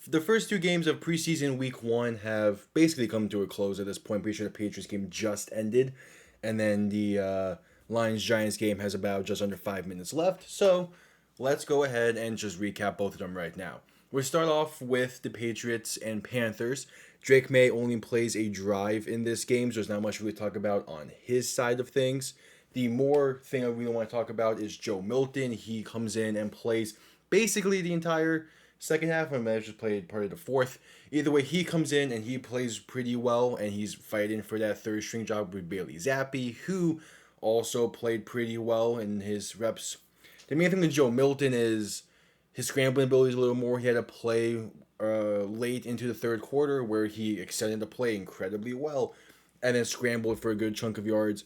the first two games of preseason week 1 have basically come to a close at this point. Pretty sure the Patriots game just ended, and then the Lions Giants game has about just under 5 minutes left. So let's go ahead and just recap both of them right now. We'll start off with the Patriots and Panthers. Drake May only plays a drive in this game, so there's not much to really talk about on his side of things. The more thing I really want to talk about is Joe Milton. He comes in and plays basically the entire second half. I might have just played part of the fourth. Either way, he comes in and he plays pretty well, and he's fighting for that third string job with Bailey Zappi, who also played pretty well in his reps. The main thing with Joe Milton is his scrambling ability is a little more. He had to play late into the third quarter where he extended the play incredibly well and then scrambled for a good chunk of yards.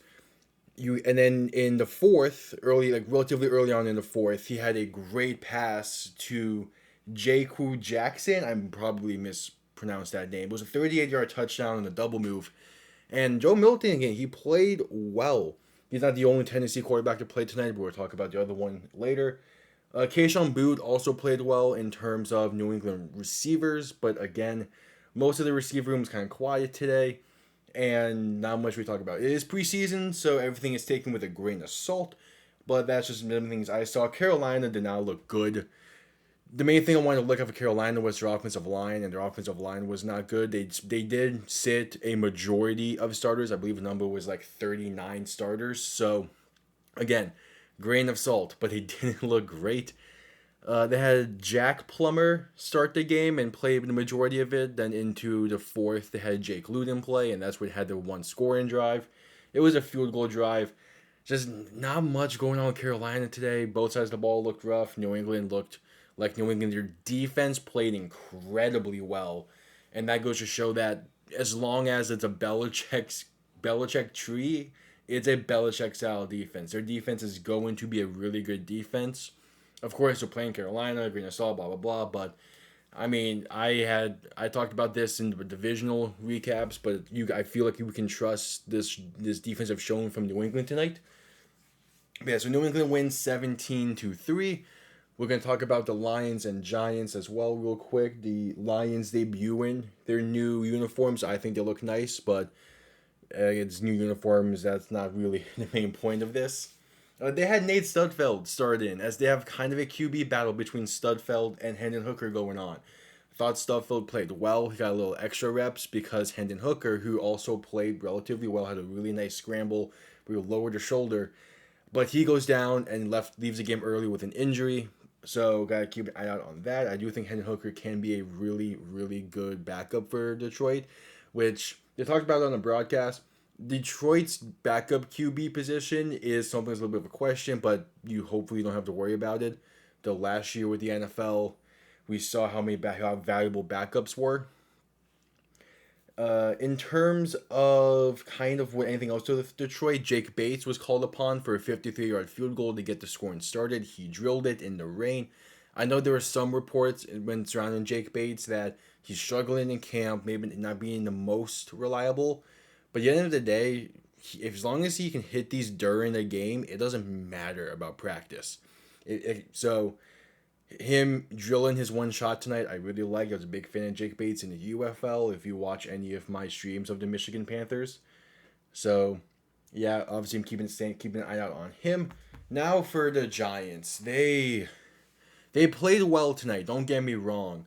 And then in the fourth, relatively early on in the fourth, he had a great pass to J.Q. Jackson. I probably mispronounced that name. It was a 38-yard touchdown on a double move. And Joe Milton, again, he played well. He's not the only Tennessee quarterback to play tonight, but we'll talk about the other one later. Keishon Booth also played well in terms of New England receivers, but again, most of the receiver room is kind of quiet today, and not much we talk about. It is preseason, so everything is taken with a grain of salt, but that's just the things I saw. Carolina did not look good. The main thing I wanted to look at for Carolina was their offensive line, and their offensive line was not good. They did sit a majority of starters. I believe the number was like 39 starters. So, again, grain of salt, but they didn't look great. They had Jack Plummer start the game and play the majority of it. Then into the fourth, they had Jake Luton play, and that's what had the one scoring drive. It was a field goal drive. Just not much going on with Carolina today. Both sides of the ball looked rough. New England looked like New England. Their defense played incredibly well, and that goes to show that as long as it's a Belichick tree, it's a Belichick style defense. Their defense is going to be a really good defense. Of course, they're playing Carolina, green of salt, blah blah blah. But I mean, I talked about this in the divisional recaps, but I feel like you can trust this defense I've shown from New England tonight. Yeah, so New England wins 17-3. We're going to talk about the Lions and Giants as well real quick. The Lions debuting their new uniforms. I think they look nice, but it's new uniforms. That's not really the main point of this. They had Nate Studfeld start in, as they have kind of a QB battle between Studfeld and Hendon Hooker going on. I thought Studfeld played well. He got a little extra reps because Hendon Hooker, who also played relatively well, had a really nice scramble where he lowered the shoulder. But he goes down and leaves the game early with an injury. So gotta keep an eye out on that. I do think Hendon Hooker can be a really, really good backup for Detroit, which they talked about on the broadcast. Detroit's backup QB position is something that's a little bit of a question, but you hopefully don't have to worry about it. The last year with the NFL, we saw how valuable backups were. In terms of kind of what anything else to Detroit, Jake Bates was called upon for a 53-yard field goal to get the scoring started. He drilled it in the rain. I know there were some reports when surrounding Jake Bates that he's struggling in camp, maybe not being the most reliable. But at the end of the day, as long as he can hit these during the game, it doesn't matter about practice. So him drilling his one shot tonight, I really like. I was a big fan of Jake Bates in the UFL. If you watch any of my streams of the Michigan Panthers, so yeah, obviously I'm keeping an eye out on him. Now for the Giants, they played well tonight. Don't get me wrong,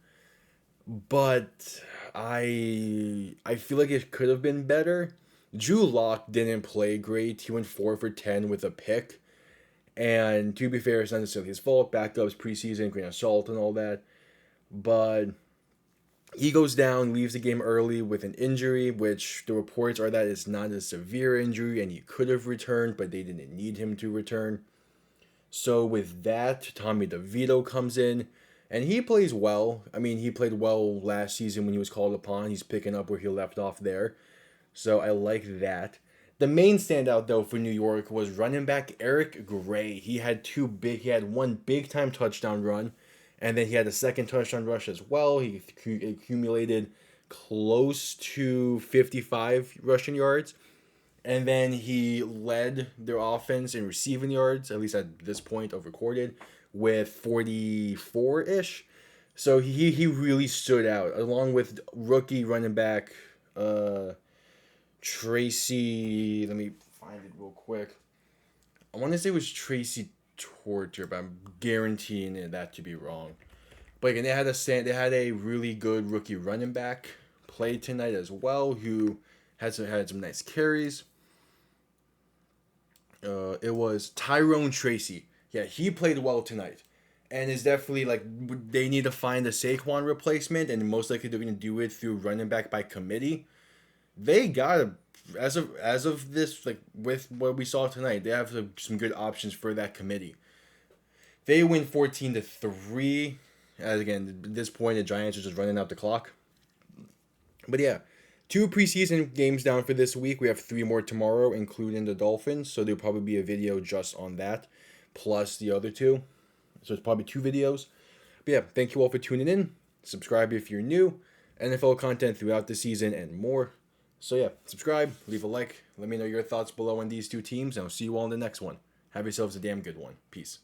but I feel like it could have been better. Drew Lock didn't play great. He went 4 for 10 with a pick. And to be fair, it's not necessarily his fault. Backups, preseason, grain of salt, and all that. But he goes down, leaves the game early with an injury, which the reports are that it's not a severe injury and he could have returned, but they didn't need him to return. So with that, Tommy DeVito comes in, and he plays well. I mean, he played well last season when he was called upon. He's picking up where he left off there. So I like that. The main standout though for New York was running back Eric Gray. He had one big time touchdown run, and then he had a second touchdown rush as well. He accumulated close to 55 rushing yards, and then he led their offense in receiving yards, at least at this point of recorded, with 44-ish. So he really stood out along with rookie running back Tracy. Let me find it real quick. I want to say it was Tracy Torture, but I'm guaranteeing that to be wrong. But again, they had a really good rookie running back play tonight as well, who had some nice carries. It was Tyrone Tracy. Yeah, he played well tonight, and is definitely like they need to find a Saquon replacement, and most likely they're going to do it through running back by committee. They got a, as of this, like with what we saw tonight, they have some good options for that committee. They win 14-3. As again, at this point, the Giants are just running out the clock. But yeah, 2 preseason games down for this week. We have 3 more tomorrow, including the Dolphins. So there'll probably be a video just on that, plus the other 2. So it's probably 2 videos. But yeah, thank you all for tuning in. Subscribe if you're new. NFL content throughout the season and more. So yeah, subscribe, leave a like. Let me know your thoughts below on these 2 teams, and I'll see you all in the next one. Have yourselves a damn good one. Peace.